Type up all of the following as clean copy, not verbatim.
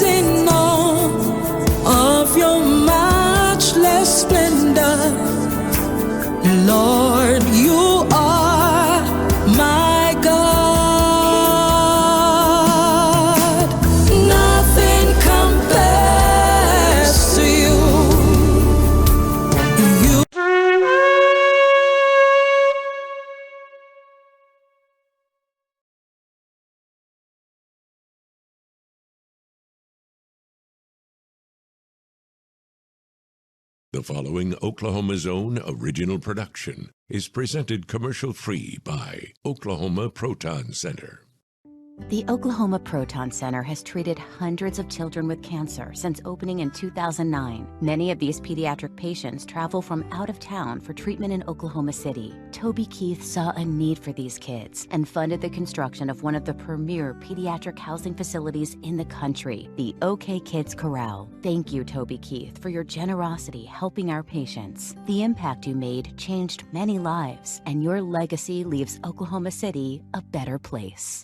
in awe of your matchless splendor. Lord, you are my God. Nothing compares to you. The following Oklahoma's own original production is presented commercial-free by Oklahoma Proton Center. The Oklahoma Proton Center has treated hundreds of children with cancer since opening in 2009. Many of these pediatric patients travel from out of town for treatment in Oklahoma City. Tobi Keith saw a need for these kids and funded the construction of one of the premier pediatric housing facilities in the country, the OK Kids Corral. Thank you, Tobi Keith, for your generosity helping our patients. The impact you made changed many lives, and your legacy leaves Oklahoma City a better place.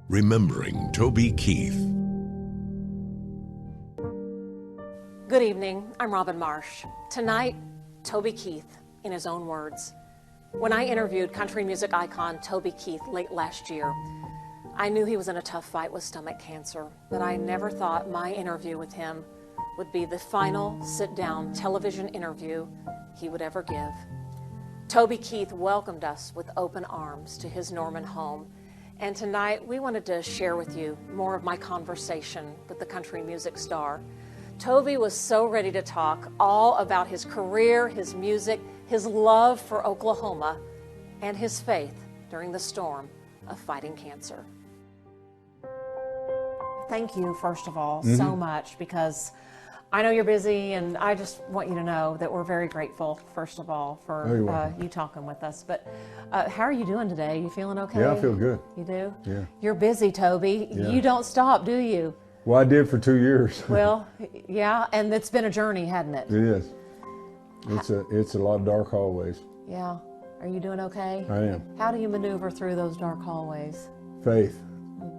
Remembering Tobi Keith. Good evening, I'm Robin Marsh. Tonight, Tobi Keith, in his own words. When I interviewed country music icon Tobi Keith late last year, I knew he was in a tough fight with stomach cancer, but I never thought my interview with him would be the final sit-down television interview he would ever give. Tobi Keith welcomed us with open arms to his Norman home. And tonight, we wanted to share with you more of my conversation with the country music star. Tobi was so ready to talk all about his career, his music, his love for Oklahoma, and his faith during the storm of fighting cancer. Thank you, first of all, so much, because I know you're busy, and I just want you to know that we're very grateful, first of all, for you talking with us. But how are you doing today? You feeling okay? Yeah, I feel good. You do? Yeah. You're busy, Tobi. Yeah. You don't stop, do you? Well, I did for 2 years. Well, yeah, and it's been a journey, hadn't it? It is. It's a lot of dark hallways. Yeah. Are you doing okay? I am. How do you maneuver through those dark hallways? Faith.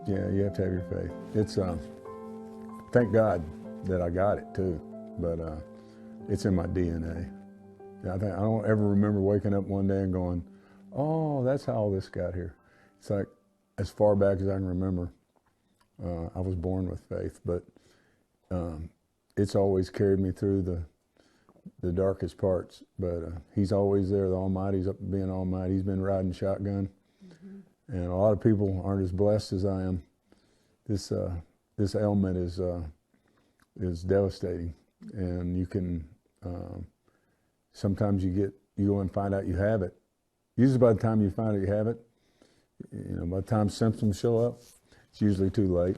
Yeah, you have to have your faith. It's thank God that I got it too, but it's in my DNA. I don't ever remember waking up one day and going, oh, that's how all this got here. It's like, as far back as I can remember, I was born with faith, but it's always carried me through the darkest parts. But he's always there, the Almighty's up being Almighty. He's been riding shotgun, and a lot of people aren't as blessed as I am. This ailment is devastating, and you can sometimes you go and find out you have it. Usually by the time you find out you have it, by the time symptoms show up, it's usually too late,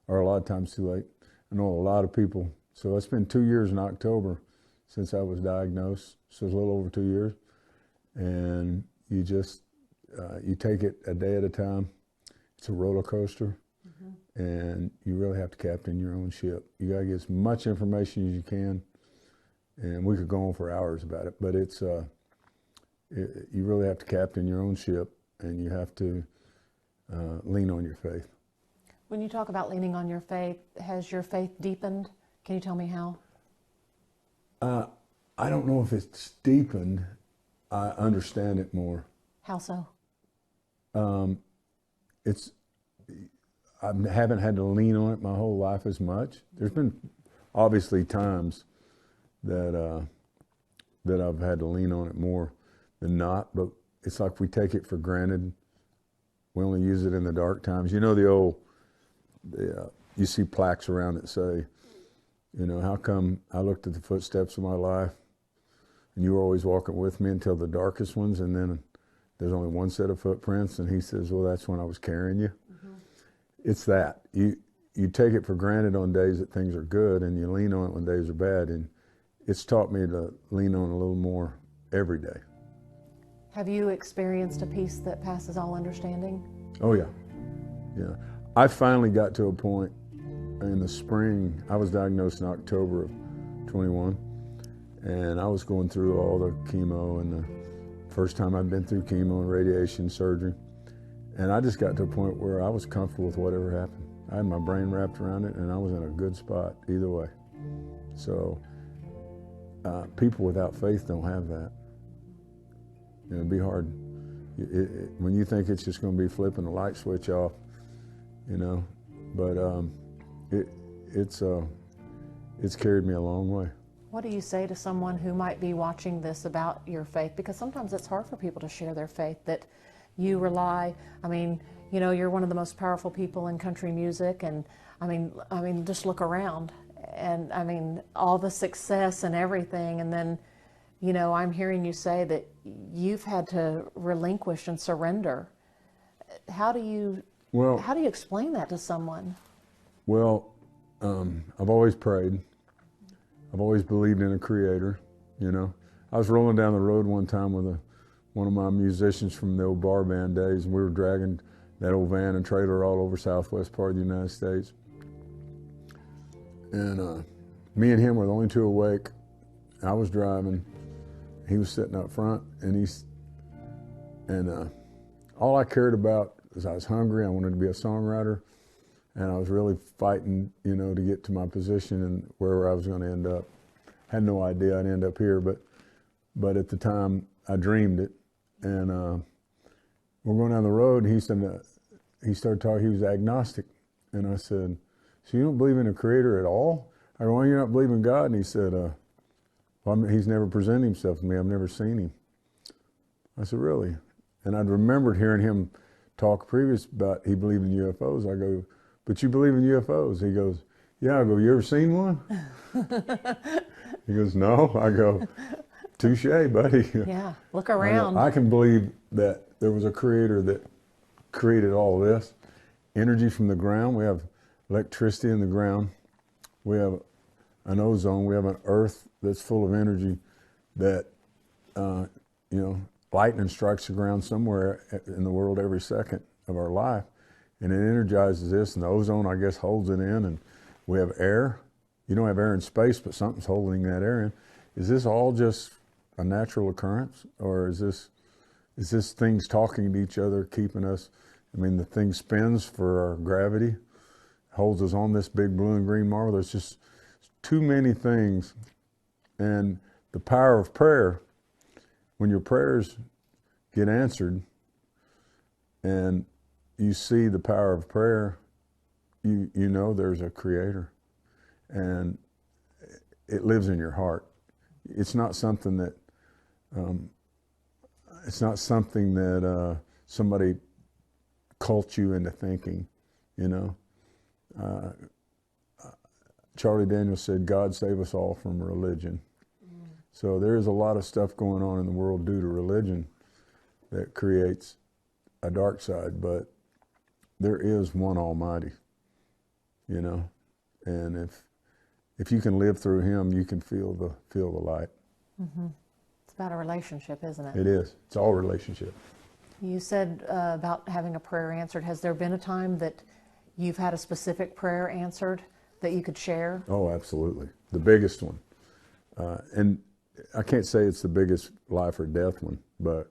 or a lot of times too late. I know a lot of people, so it's been 2 years in October since I was diagnosed, so it's a little over 2 years, and you just you take it a day at a time. It's a roller coaster. And you really have to captain your own ship. You got to get as much information as you can, and we could go on for hours about it, but it's you really have to captain your own ship, and you have to lean on your faith. When you talk about leaning on your faith, has your faith deepened? Can you tell me how? I don't know if it's deepened. I understand it more. How so? I haven't had to lean on it my whole life as much. There's been obviously times that I've had to lean on it more than not, but it's like we take it for granted. We only use it in the dark times. You know the old, you see plaques around that say, how come I looked at the footsteps of my life and you were always walking with me until the darkest ones, and then there's only one set of footprints, and he says, well, that's when I was carrying you. It's that. You take it for granted on days that things are good, and you lean on it when days are bad, and it's taught me to lean on it a little more every day. Have you experienced a peace that passes all understanding? Oh, yeah. Yeah. I finally got to a point in the spring. I was diagnosed in October of 21, and I was going through all the chemo, and the first time I'd been through chemo and radiation surgery. And I just got to a point where I was comfortable with whatever happened. I had my brain wrapped around it, and I was in a good spot either way. So people without faith don't have that. It'd be hard. When you think it's just going to be flipping the light switch off, but it's carried me a long way. What do you say to someone who might be watching this about your faith? Because sometimes it's hard for people to share their faith, that you rely, you're one of the most powerful people in country music, and just look around, and all the success and everything, and then, I'm hearing you say that you've had to relinquish and surrender. How do you explain that to someone? Well, I've always prayed. I've always believed in a creator, I was rolling down the road one time with one of my musicians from the old bar band days, and we were dragging that old van and trailer all over southwest part of the United States. And me and him were the only two awake. I was driving, he was sitting up front, and all I cared about was I was hungry, I wanted to be a songwriter, and I was really fighting, to get to my position and wherever I was going to end up. Had no idea I'd end up here, but at the time I dreamed it. And we're going down the road, and he started talking, he was agnostic. And I said, so you don't believe in a creator at all? I go, well, you not believe in God? And he said, he's never presented himself to me, I've never seen him. I said, really? And I'd remembered hearing him talk previous about he believed in UFOs. I go, but you believe in UFOs? He goes, yeah. I go, you ever seen one? He goes, no. I go, touche, buddy. Yeah, look around. I can believe that there was a creator that created all this. Energy from the ground. We have electricity in the ground. We have an ozone. We have an earth that's full of energy that, lightning strikes the ground somewhere in the world every second of our life. And it energizes this, and the ozone, I guess, holds it in. And we have air. You don't have air in space, but something's holding that air in. Is this all just a natural occurrence, or is this things talking to each other, keeping us? The thing spins for our gravity, holds us on this big blue and green marble. There's just too many things. And the power of prayer, when your prayers get answered and you see the power of prayer, you know there's a creator, and it lives in your heart. It's not something that somebody cult you into thinking, Charlie Daniels said, God save us all from religion. So there is a lot of stuff going on in the world due to religion that creates a dark side, but there is one Almighty, and if you can live through him, you can feel the light. Mm-hmm. It's about a relationship, isn't it? It is. It's all relationship. You said about having a prayer answered. Has there been a time that you've had a specific prayer answered that you could share? Oh, absolutely. The biggest one. And I can't say it's the biggest life or death one, but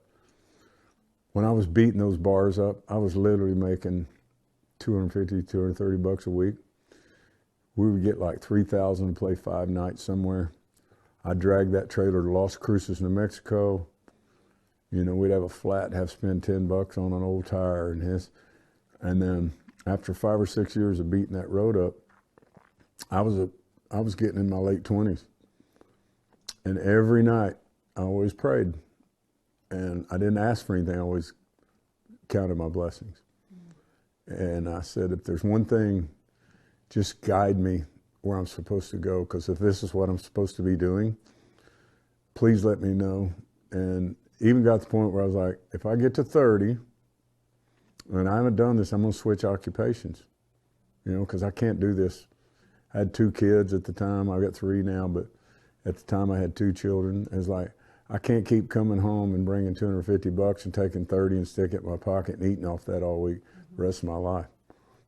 when I was beating those bars up, I was literally making $250, $230 a week. We would get like 3,000 to play 5 nights somewhere. I'd drag that trailer to Las Cruces, New Mexico. We'd have a flat, have spend $10 on an old tire and then after 5 or 6 years of beating that road up, I was getting in my late 20s. And every night I always prayed, and I didn't ask for anything. I always counted my blessings. And I said, if there's one thing, just guide me where I'm supposed to go, because if this is what I'm supposed to be doing, please let me know. And even got to the point where I was like, if I get to 30 and I haven't done this, I'm going to switch occupations, because I can't do this. I had 2 kids at the time. I've got 3 now, but at the time I had 2 children. It was like, I can't keep coming home and bringing $250 and taking 30 and sticking it in my pocket and eating off that all week the rest of my life.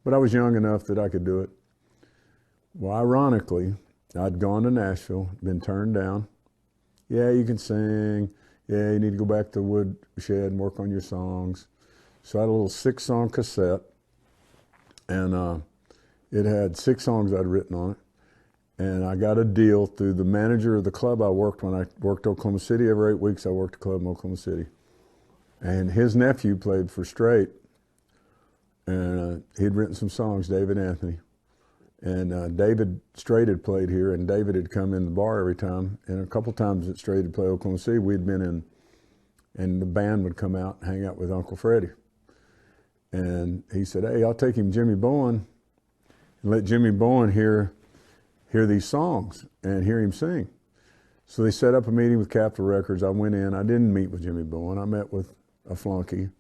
But I was young enough that I could do it. Well, ironically, I'd gone to Nashville, been turned down. Yeah, you can sing. Yeah, you need to go back to the woodshed and work on your songs. So I had a little 6-song cassette, and It had 6 songs I'd written on it. And I got a deal through the manager of the club I worked when I worked Oklahoma City. Every 8 weeks I worked a club in Oklahoma City. And his nephew played for Straight. And he'd written some songs, David Anthony. And David Straight had played here, and David had come in the bar every time. And a couple times that Straight had played Oklahoma City, we'd been in, and the band would come out and hang out with Uncle Freddie. And he said, hey, I'll take him Jimmy Bowen and let Jimmy Bowen hear these songs and hear him sing. So they set up a meeting with Capitol Records. I went in. I didn't meet with Jimmy Bowen. I met with a flunky.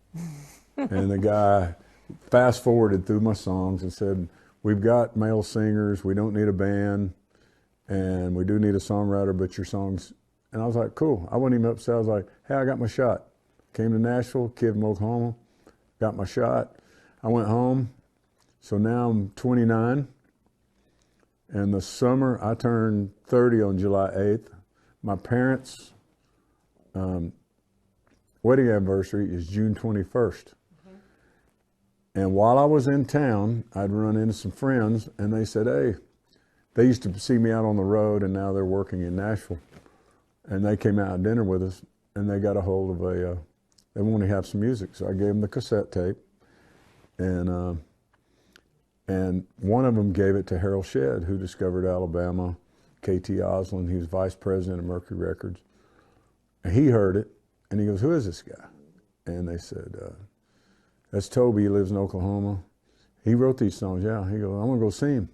And the guy fast forwarded through my songs and said, we've got male singers. We don't need a band. And we do need a songwriter, but your songs. And I was like, cool. I wasn't even upset. I was like, hey, I got my shot. Came to Nashville, kid from Oklahoma, got my shot. I went home. So now I'm 29. And the summer, I turned 30 on July 8th. My parents' wedding anniversary is June 21st. And while I was in town, I'd run into some friends, and they said, hey, they used to see me out on the road, and now they're working in Nashville. And they came out to dinner with us, and they got a hold of they wanted to have some music. So I gave them the cassette tape, and one of them gave it to Harold Shedd, who discovered Alabama, KT Oslin. He was vice president of Mercury Records. And he heard it, and he goes, who is this guy? And they said, that's Tobi. He lives in Oklahoma. He wrote these songs. Yeah. He goes, I'm going to go see him.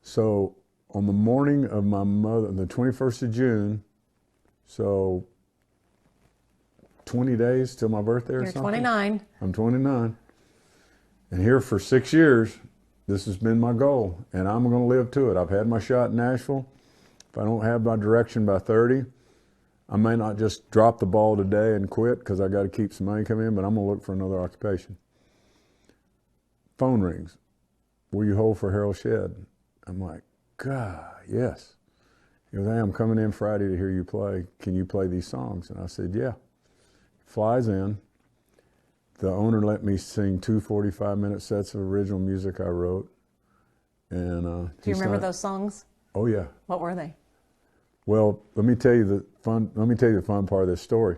So on the morning of my mother, the 21st of June, so 20 days till my birthday or something? You're 29. I'm 29. And here for 6 years, this has been my goal, and I'm going to live to it. I've had my shot in Nashville. If I don't have my direction by 30, I may not just drop the ball today and quit because I got to keep some money coming in, but I'm going to look for another occupation. Phone rings. Will you hold for Harold Shedd? I'm like, God, yes. He goes, hey, I'm coming in Friday to hear you play. Can you play these songs? And I said, yeah. Flies in. The owner let me sing 2 45-minute sets of original music I wrote. And do you remember those songs? Oh yeah. What were they? Well, let me tell you the fun part of this story.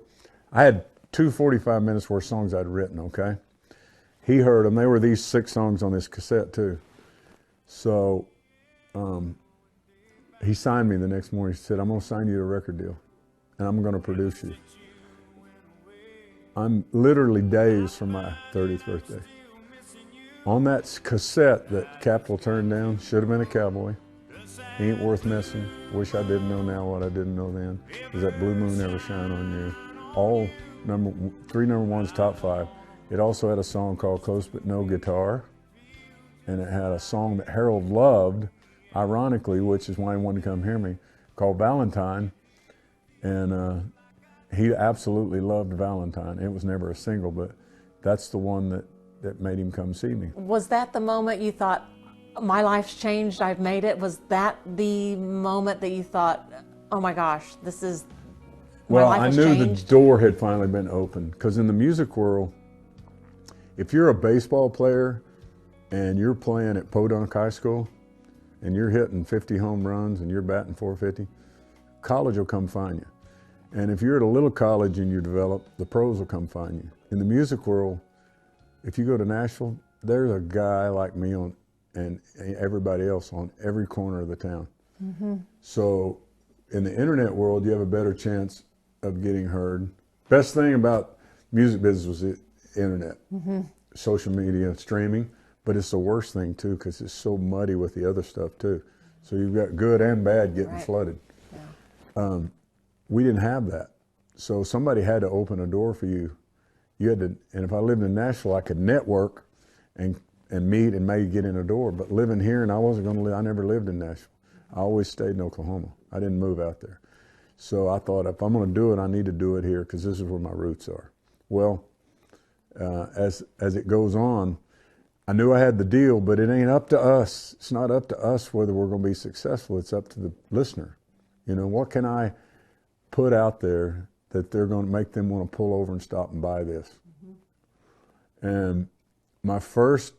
I had 2 45 minutes worth of songs I'd written, okay? He heard them. They were these 6 songs on this cassette too. So he signed me the next morning. He said, I'm going to sign you to a record deal, and I'm going to produce you. I'm literally days from my 30th birthday. On that cassette that Capitol turned down, should have been a cowboy. He ain't worth missing. Wish I didn't know now what I didn't know then. Does that blue moon ever shine on you? All 3 number ones, top 5. It also had a song called Close But No Guitar. And it had a song that Harold loved, ironically, which is why he wanted to come hear me, called Valentine. And he absolutely loved Valentine. It was never a single, but that's the one that made him come see me. Was that the moment you thought, my life's changed, I've made it? Was that the moment that you thought, oh my gosh, this is, my life has changed? Well, I knew the door had finally been opened, because in the music world, if you're a baseball player and you're playing at Podunk High School and you're hitting 50 home runs and you're batting 450, college will come find you. And if you're at a little college and you develop, the pros will come find you. In the music world, if you go to Nashville, there's a guy like me and everybody else on every corner of the town. Mm-hmm. So in the internet world, you have a better chance of getting heard. Best thing about music business was the internet, social media, streaming, but it's the worst thing too because it's so muddy with the other stuff too. So you've got good and bad getting flooded. Yeah. We didn't have that. So somebody had to open a door for you. You had to, and if I lived in Nashville, I could network and meet and maybe get in a door. But living here, and I wasn't going to live, I never lived in Nashville. I always stayed in Oklahoma. I didn't move out there. So I thought, if I'm going to do it, I need to do it here because this is where my roots are. Well, as it goes on, I knew I had the deal, but it ain't up to us. It's not up to us whether we're going to be successful. It's up to the listener. You know, what can I put out there that they're going to make them want to pull over and stop and buy this? Mm-hmm. And my first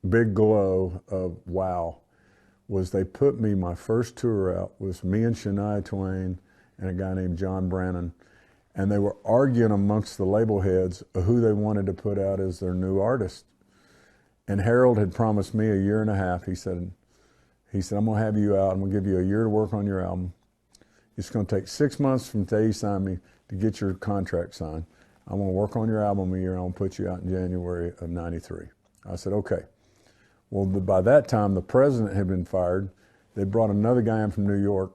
big glow of wow was they put me, my first tour out was me and Shania Twain and a guy named John Brannon, and they were arguing amongst the label heads of who they wanted to put out as their new artist. And Harold had promised me a year and a half. He said, I'm gonna have you out, I'm gonna give you a year to work on your album. It's gonna take 6 months from the day you sign me to get your contract signed. I'm gonna work on your album a year, and I'm gonna put you out in January of '93. I said, okay. Well, by that time, the president had been fired. They brought another guy in from New York.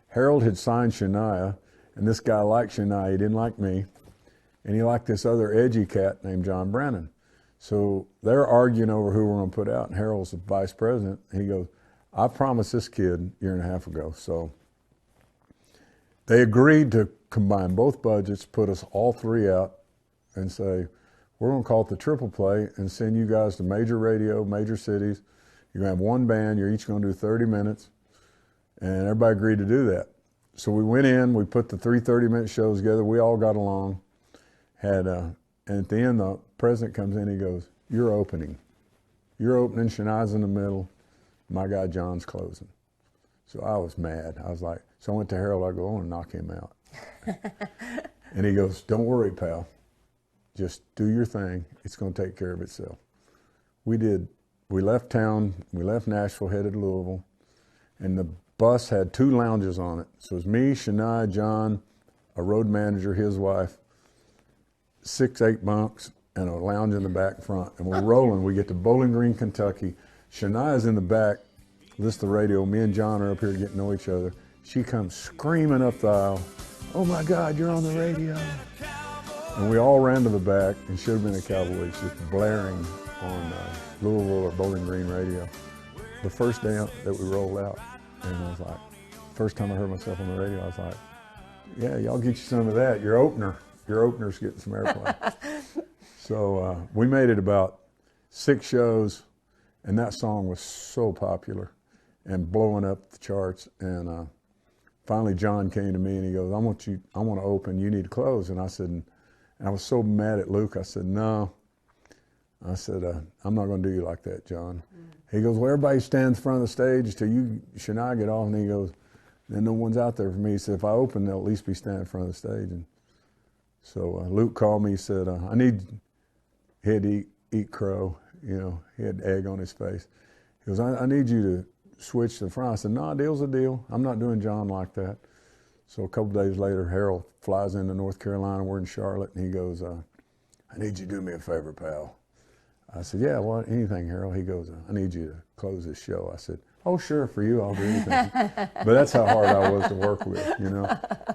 Harold had signed Shania, and this guy liked Shania. He didn't like me, and he liked this other edgy cat named John Brannon. So they're arguing over who we're going to put out, and Harold's the vice president. He goes, I promised this kid a year and a half ago. So they agreed to combine both budgets, put us all three out, and say, we're going to call it the Triple Play and send you guys to major radio, major cities. You're going to have one band. You're each going to do 30 minutes. And everybody agreed to do that. So we went in. We put the 3 30-minute shows together. We all got along. And at the end, the president comes in. He goes, you're opening. You're opening. Shania's in the middle. My guy John's closing. So I was mad. I was like, so I went to Harold. I go, I want to knock him out. And he goes, don't worry, pal. Just do your thing. It's going to take care of itself. We did. We left town. We left Nashville, headed to Louisville. And the bus had 2 lounges on it. So it was me, Shania, John, a road manager, his wife, 6, 8 bunks, and a lounge in the back front. And we're rolling. We get to Bowling Green, Kentucky. Shania's in the back, listen to the radio. Me and John are up here getting to know each other. She comes screaming up the aisle, oh my God, you're on the radio. And we all ran to the back, and should have been a cowboy, just blaring on Louisville or Bowling Green radio. The first day that we rolled out, and I was like, first time I heard myself on the radio, I was like, yeah, y'all get you some of that. Your opener's getting some airplay. So we made it about 6 shows, and that song was so popular and blowing up the charts. And finally John came to me and he goes, I want to open, you need to close. And I said, and I was so mad at Luke, I said, no. I said, I'm not going to do you like that, John. He goes, well, everybody stands in front of the stage till you, Shania, get off. And he goes, then no one's out there for me. He said, if I open, they'll at least be standing in front of the stage. And so Luke called me, he said, he had to eat crow, you know, he had egg on his face. He goes, I need you to switch to the front. I said, no, a deal's a deal. I'm not doing John like that. So a couple days later, Harold flies into North Carolina. We're in Charlotte, and he goes, I need you to do me a favor, pal. I said, yeah, what? Anything, Harold? He goes, I need you to close this show. I said, oh, sure, for you, I'll do anything. But that's how hard I was to work with, you know.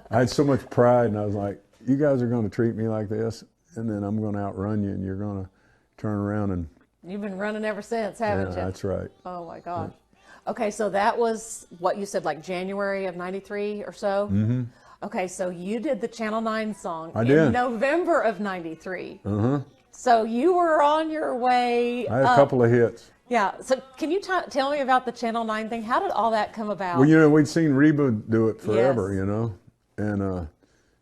I had so much pride, and I was like, you guys are going to treat me like this, and then I'm going to outrun you, and you're going to turn around and... You've been running ever since, haven't you? Yeah, that's right. Oh, my gosh. Okay, so that was what you said, like January of '93 or so? Mm-hmm. Okay, so you did the Channel 9 song in November of '93. Uh-huh. So you were on your way. I had a couple of hits. Yeah, so can you tell me about the Channel 9 thing? How did all that come about? Well, you know, we'd seen Reba do it forever, Yes. you know, and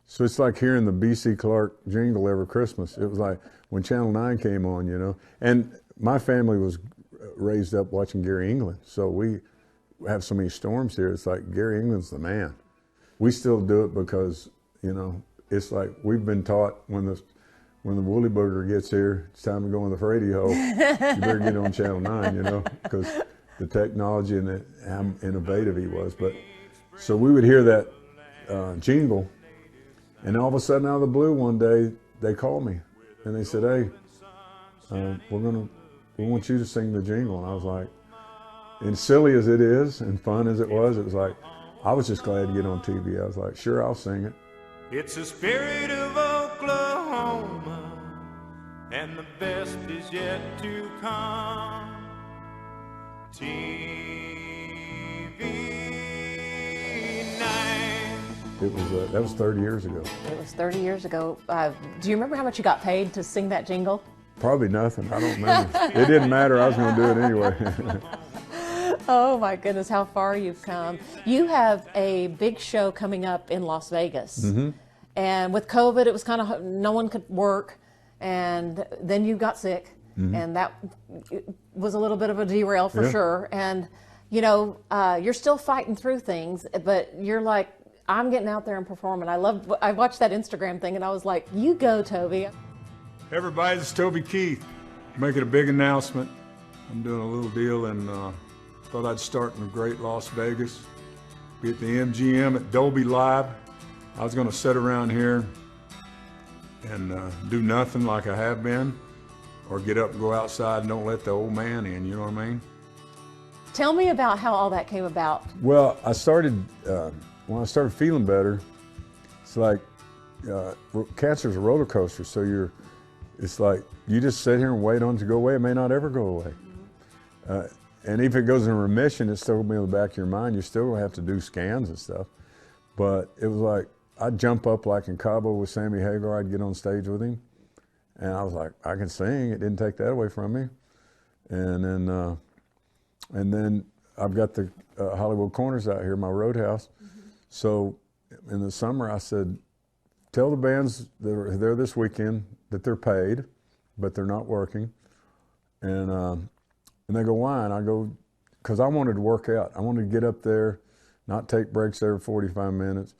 so it's like hearing the B.C. Clark jingle every Christmas. It was like when Channel 9 came on, you know, and my family was raised up watching Gary England, so we have so many storms here. It's like Gary England's the man. We still do it because, you know, it's like we've been taught when the woolly booger gets here, it's time to go in the radio. You better get on Channel 9, you know, because the technology and how innovative he was. But so we would hear that jingle, and all of a sudden, out of the blue, one day they called me and they said, "Hey, we want you to sing the jingle." And I was like, and silly as it is and fun as it was like, I was just glad to get on TV. I was like, sure, I'll sing it. It's the spirit of Oklahoma, and the best is yet to come. TV 9. That was 30 years ago. It was 30 years ago. Do you remember how much you got paid to sing that jingle? Probably nothing. I don't remember. It didn't matter. I was going to do it anyway. Oh my goodness, how far you've come. You have a big show coming up in Las Vegas. Mm-hmm. And with COVID, it was kind of, no one could work. And then you got sick. and that was a little bit of a derail for Yeah. sure. And you know, you're still fighting through things, but you're like, I'm getting out there and performing. I watched that Instagram thing, and I was like, you go, Toby. Hey everybody, this is Toby Keith. Making a big announcement. I'm doing a little deal, and thought I'd start in the great Las Vegas. Be at the MGM at Dolby Live. I was going to sit around here and do nothing like I have been, or get up and go outside and don't let the old man in, you know what I mean? Tell me about how all that came about. Well, I started, when I started feeling better, it's like cancer's a roller coaster, so it's like you just sit here and wait on it to go away. It may not ever go away. And if it goes in remission, it's still gonna be in the back of your mind. You're still gonna have to do scans and stuff. But it was like, I'd jump up like in Cabo with Sammy Hagar, I'd get on stage with him. And I was like, I can sing, it didn't take that away from me. And then I've got the Hollywood Corners out here, my roadhouse. So in the summer I said, tell the bands that are there this weekend that they're paid, but they're not working. And they go, why? And I go, because I wanted to work out. I wanted to get up there, not take breaks every 45 minutes.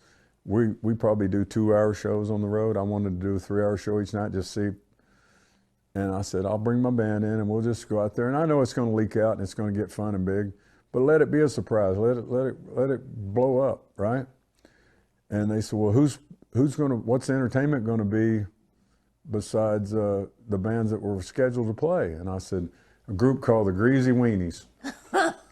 We probably do 2-hour shows on the road. I wanted to do a 3-hour show each night, just see. And I said, I'll bring my band in and we'll just go out there. And I know it's going to leak out and it's going to get fun and big, but let it be a surprise. Let it blow up, right? And they said, well, what's the entertainment going to be besides the bands that were scheduled to play? And I said, a group called the Greasy Weenies.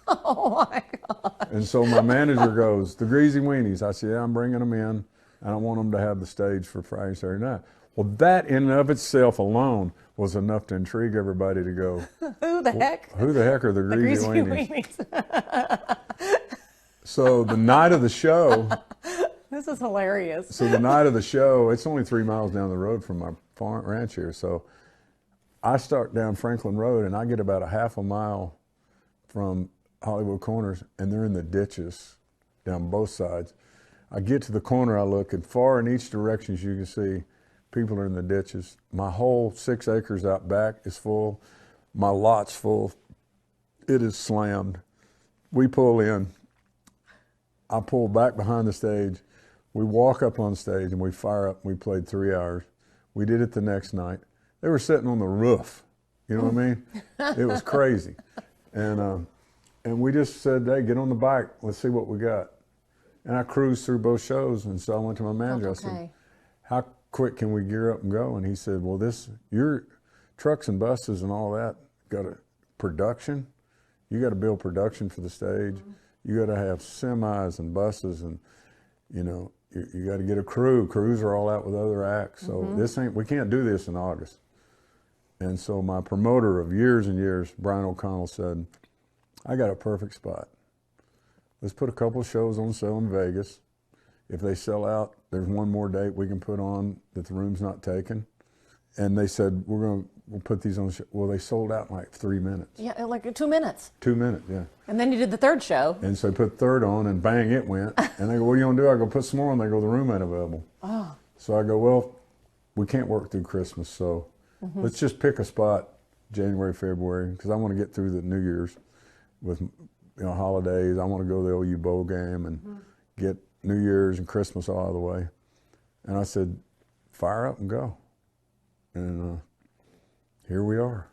Oh my God. And so my manager goes, the Greasy Weenies. I said, yeah, I'm bringing them in. I don't want them to have the stage for Friday, Saturday night. Well, that in and of itself alone was enough to intrigue everybody to go, Who the heck? who the heck are the Greasy Weenies. So the night of the show, This is hilarious. so the night of the show, it's only 3 miles down the road from my farm ranch here. So I start down Franklin Road and I get about a half a mile from Hollywood Corners and they're in the ditches down both sides. I get to the corner, I look, and far in each direction, as you can see, people are in the ditches. My whole 6 acres out back is full. My lot's full. It is slammed. We pull in. I pull back behind the stage. We walk up on stage and we fire up. We played 3 hours. We did it the next night. They were sitting on the roof. You know what I mean? It was crazy. And we just said, hey, get on the bike. Let's see what we got. And I cruised through both shows. And so I went to my manager. I said, how quick can we gear up and go? And he said, well, your trucks and buses and all that got a production. You got to build production for the stage. You got to have semis and buses, and you know, you got to get a crew. Crews are all out with other acts. So we can't do this in August. And so my promoter of years and years, Brian O'Connell, said, I got a perfect spot. Let's put a couple of shows on sale in Vegas. If they sell out, there's one more date we can put on that the room's not taken. And they said, we'll put these on. Well, they sold out in like 3 minutes. Yeah, like 2 minutes. 2 minutes, yeah. And then you did the third show. And so they put third on and bang, it went. And they go, what are you gonna do? I go, put some more on. They go, the room ain't available. Oh. So I go, well, we can't work through Christmas, so let's just pick a spot January, February, because I want to get through the New Year's with holidays. I want to go to the OU Bowl game and get New Year's and Christmas all out of the way. And I said, fire up and go. And here we are.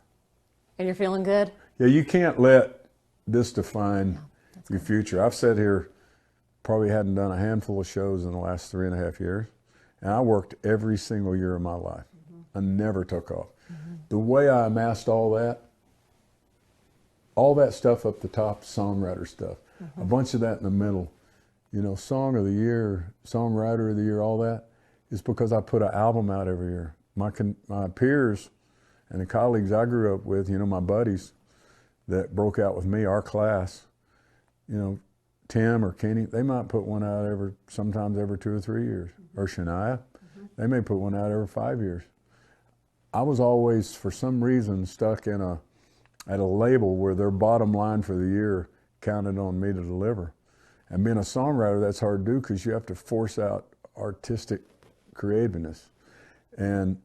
And you're feeling good? Yeah, you can't let this define your future. I've sat here, probably hadn't done a handful of shows in the last 3.5 years. And I worked every single year of my life. I never took off. The way I amassed all that stuff up the top, songwriter stuff, a bunch of that in the middle, Song of the Year, Songwriter of the Year, all that, is because I put an album out every year. My peers and the colleagues I grew up with, my buddies that broke out with me, our class, Tim or Kenny, they might put one out sometimes every 2 or 3 years. Or Shania, they may put one out every 5 years. I was always, for some reason, stuck at a label where their bottom line for the year counted on me to deliver. And being a songwriter, that's hard to do because you have to force out artistic creativeness. And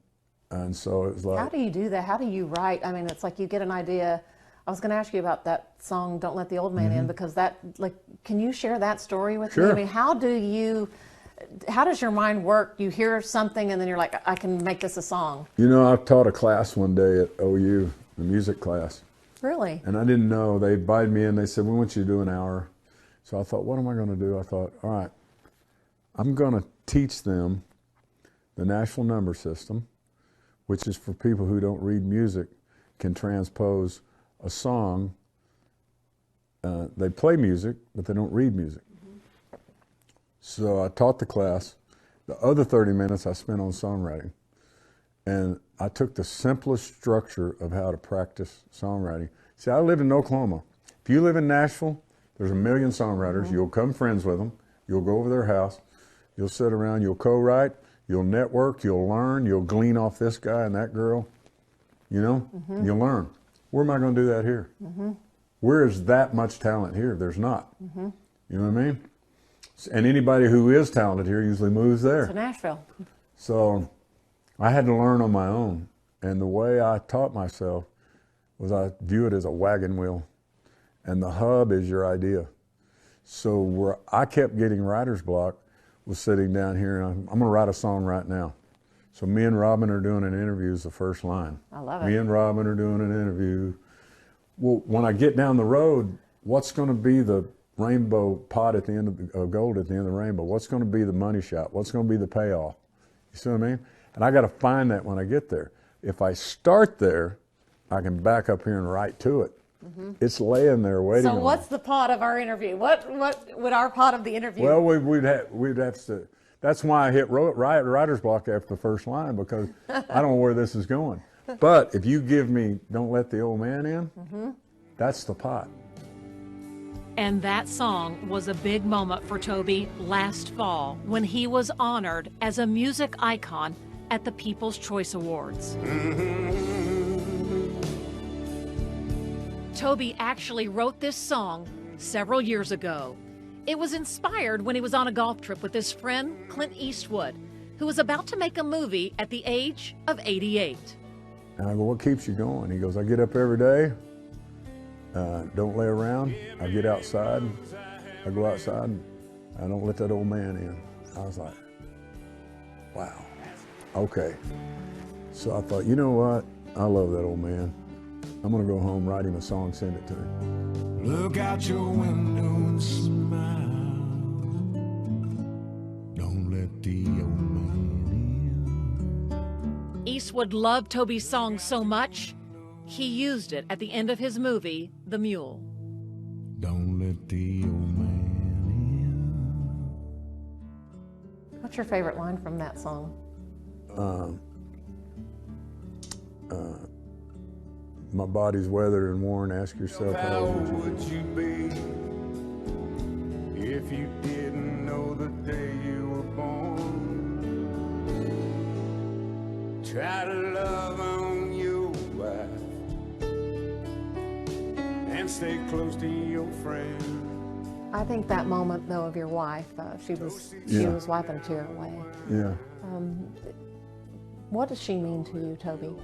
And so it was like... How do you do that? How do you write? I mean, it's like you get an idea. I was going to ask you about that song, Don't Let the Old Man In, because that, like, can you share that story with me? I mean, how does your mind work? You hear something and then you're like, I can make this a song. You know, I taught a class one day at OU, the music class. Really? And I didn't know. They invited me in. They said, we want you to do an hour. So I thought, what am I going to do? I thought, all right, I'm going to teach them the Nashville number system, which is for people who don't read music, can transpose a song. They play music, but they don't read music. So I taught the class. The other 30 minutes I spent on songwriting. And I took the simplest structure of how to practice songwriting. See, I live in Oklahoma. If you live in Nashville, there's a million songwriters. You'll become friends with them. You'll go over their house. You'll sit around. You'll co-write. You'll network. You'll learn. You'll glean off this guy and that girl. You know? You'll learn. Where am I going to do that here? Where is that much talent here? There's not. You know what I mean? And anybody who is talented here usually moves there. To Nashville. So I had to learn on my own. And the way I taught myself was I view it as a wagon wheel. And the hub is your idea. So where I kept getting writer's block was sitting down here, and I'm going to write a song right now. So me and Robin are doing an interview is the first line. I love it. Me and Robin are doing an interview. Well, when I get down the road, what's going to be the rainbow pot at the end of gold at the end of the rainbow? What's going to be the money shot? What's going to be the payoff? You see what I mean? And I got to find that when I get there. If I start there, I can back up here and write to it. It's laying there waiting. So what's the pot of our interview? What would our pot of the interview? Well, we'd have to. That's why I hit writer's block after the first line, because I don't know where this is going. But if you give me "Don't Let the Old Man In," that's the pot. And that song was a big moment for Tobi last fall when he was honored as a music icon at the People's Choice Awards. Tobi actually wrote this song several years ago. It was inspired when he was on a golf trip with his friend Clint Eastwood, who was about to make a movie at the age of 88. And I go, what keeps you going? He goes, I get up every day, don't lay around. I get outside, I go outside, I don't let that old man in. I was like, wow, okay. So I thought, you know what? I love that old man. I'm gonna go home, write him a song, send it to him. Look out your window and smile. Don't let the old man in. Eastwood loved Tobi's song so much, he used it at the end of his movie, The Mule. Don't let the old man in. What's your favorite line from that song? My body's weathered and worn. Ask yourself How would you be if you didn't know the day you were born? Try to love on your wife and stay close to your friend. I think that moment, though, of your wife, she was wiping a tear away. Yeah. What does she mean to you, Tobi?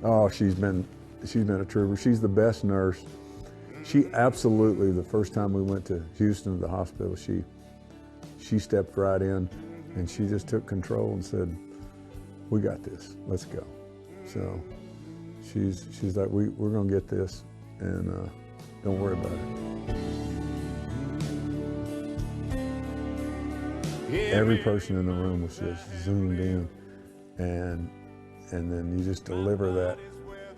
Oh, she's been a trooper. She's the best nurse. She absolutely, the first time we went to Houston, the hospital, she stepped right in and she just took control and said, we got this, let's go. So she's like, we're gonna get this, and don't worry about it. Every person in the room was just zoomed in, and then you just deliver that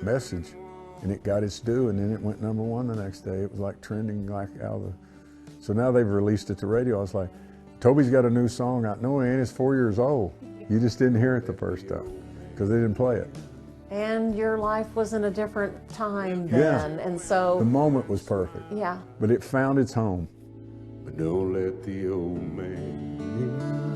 message, and it got its due, and then it went #1 the next day. It was like trending like out of the... So now they've released it to radio. I was like, Tobi's got a new song out. No, it ain't. It's 4 years old. You just didn't hear it the first time because they didn't play it. And your life was in a different time then, and so... The moment was perfect. Yeah. But it found its home. But don't let the old man in.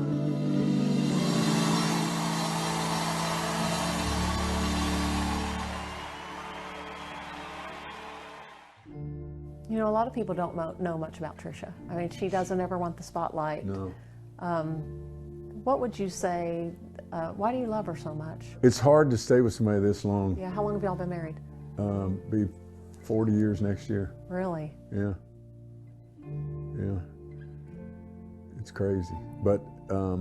You know, a lot of people don't know much about Trisha. I mean, she doesn't ever want the spotlight. No. What would you say Why do you love her so much? It's hard to stay with somebody this long. Yeah, how long have y'all been married? Be 40 years next year. Really? Yeah. Yeah. It's crazy. But, I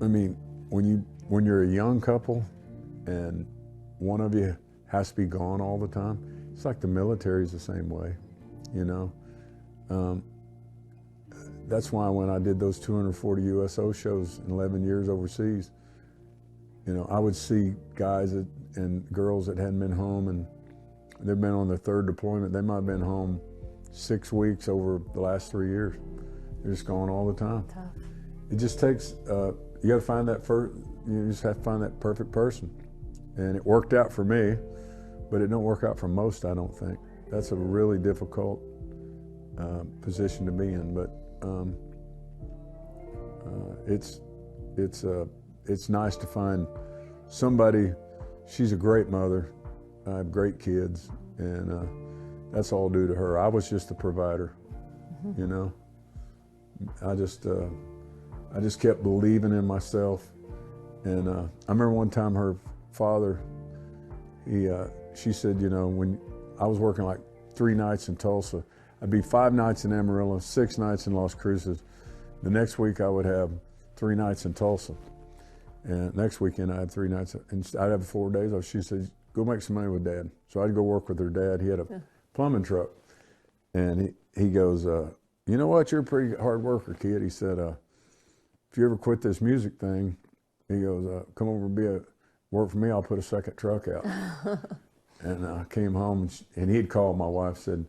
mean, when you're a young couple and one of you has to be gone all the time, it's like the military's the same way, you know? That's why when I did those 240 USO shows in 11 years overseas, you know, I would see guys and girls that hadn't been home, and they've been on their third deployment. They might have been home 6 weeks over the last 3 years. They're just gone all the time. Tough. It just takes, you got to find that you just have to find that perfect person. And it worked out for me, but it don't work out for most, I don't think. That's a really difficult position to be in, but it's nice to find somebody. She's a great mother. I have great kids, and that's all due to her. I was just a provider, you know. I just kept believing in myself, and I remember one time her father, she said, you know, when I was working like 3 nights in Tulsa, I'd be 5 nights in Amarillo, 6 nights in Las Cruces. The next week I would have 3 nights in Tulsa. And next weekend I had 3 nights, and I'd have 4 days off. She said, go make some money with Dad. So I'd go work with her dad. He had a plumbing truck. And he goes, you know what, you're a pretty hard worker, kid. He said, if you ever quit this music thing, he goes, come over and work for me, I'll put a second truck out. And I came home, and he'd called my wife, said,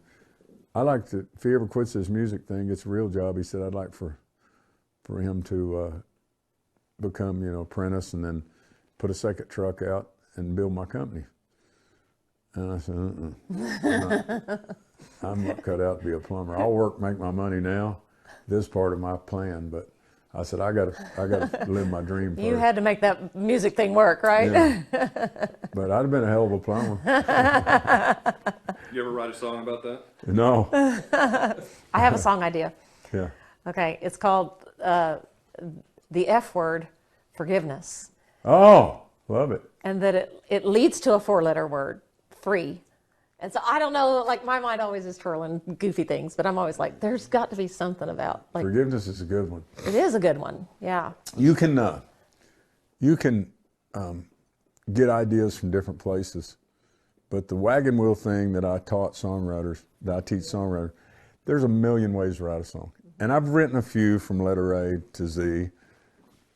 if he ever quits this music thing, gets a real job, he said, I'd like for him to become, you know, apprentice, and then put a second truck out and build my company. And I said, I'm not cut out to be a plumber. I'll work, make my money now. This part of my plan, but I said, I gotta live my dream first. You had to make that music thing work, right? Yeah. But I'd have been a hell of a plumber. You ever write a song about that? No. I have a song idea. Yeah. Okay, it's called The F Word, Forgiveness. Oh, love it. And that it leads to a 4-letter word, free. And so I don't know, like my mind always is twirling goofy things, but I'm always like, there's got to be something about, like, Forgiveness is a good one. it is a good one, yeah. You can get ideas from different places, but the wagon wheel thing that I teach songwriters, there's a million ways to write a song. And I've written a few from letter A to Z,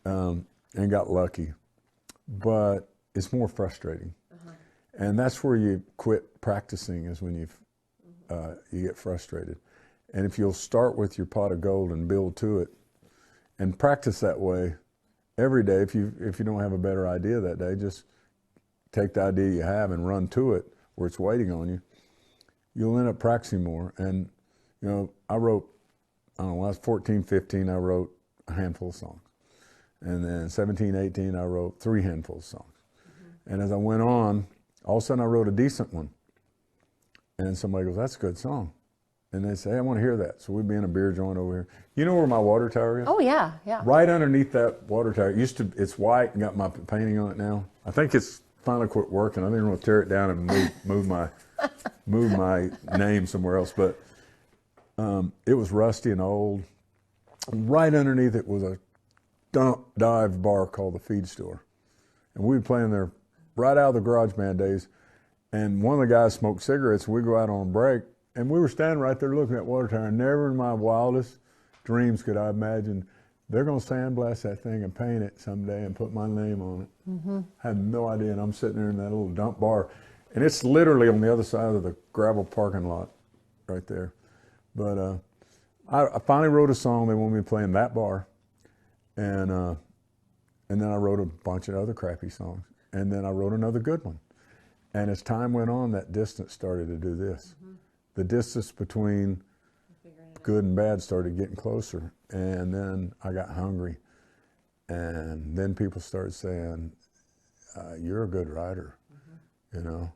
and got lucky, but it's more frustrating. And that's where you quit practicing, is when you get frustrated. And if you'll start with your pot of gold and build to it, and practice that way every day, if you don't have a better idea that day, just take the idea you have and run to it where it's waiting on you. You'll end up practicing more. And you know, I wrote, I don't know, when I was 14, 15, I wrote a handful of songs. And then 17, 18, I wrote 3 handfuls of songs. And as I went on, all of a sudden I wrote a decent one. And somebody goes, that's a good song. And they say, hey, I want to hear that. So we'd be in a beer joint over here. You know where my water tower is? Oh, yeah, yeah. Right underneath that water tower. It's white and got my painting on it now. I think it's finally quit working. I think I'm going to tear it down and move my name somewhere else. But it was rusty and old. Right underneath it was a dive bar called the Feed Store. And we'd be playing there right out of the garage band days. And one of the guys smoked cigarettes, and we'd go out on a break, and we were standing right there looking at water tower. And never in my wildest dreams could I imagine they're going to sandblast that thing and paint it someday and put my name on it. I had no idea, and I'm sitting there in that little dump bar, and it's literally on the other side of the gravel parking lot right there. But I finally wrote a song they wanted me to play in that bar, and then I wrote a bunch of other crappy songs, and then I wrote another good one. And as time went on, that distance started to do this. The distance between good and bad started getting closer. And then I got hungry. And then people started saying, you're a good writer, you know?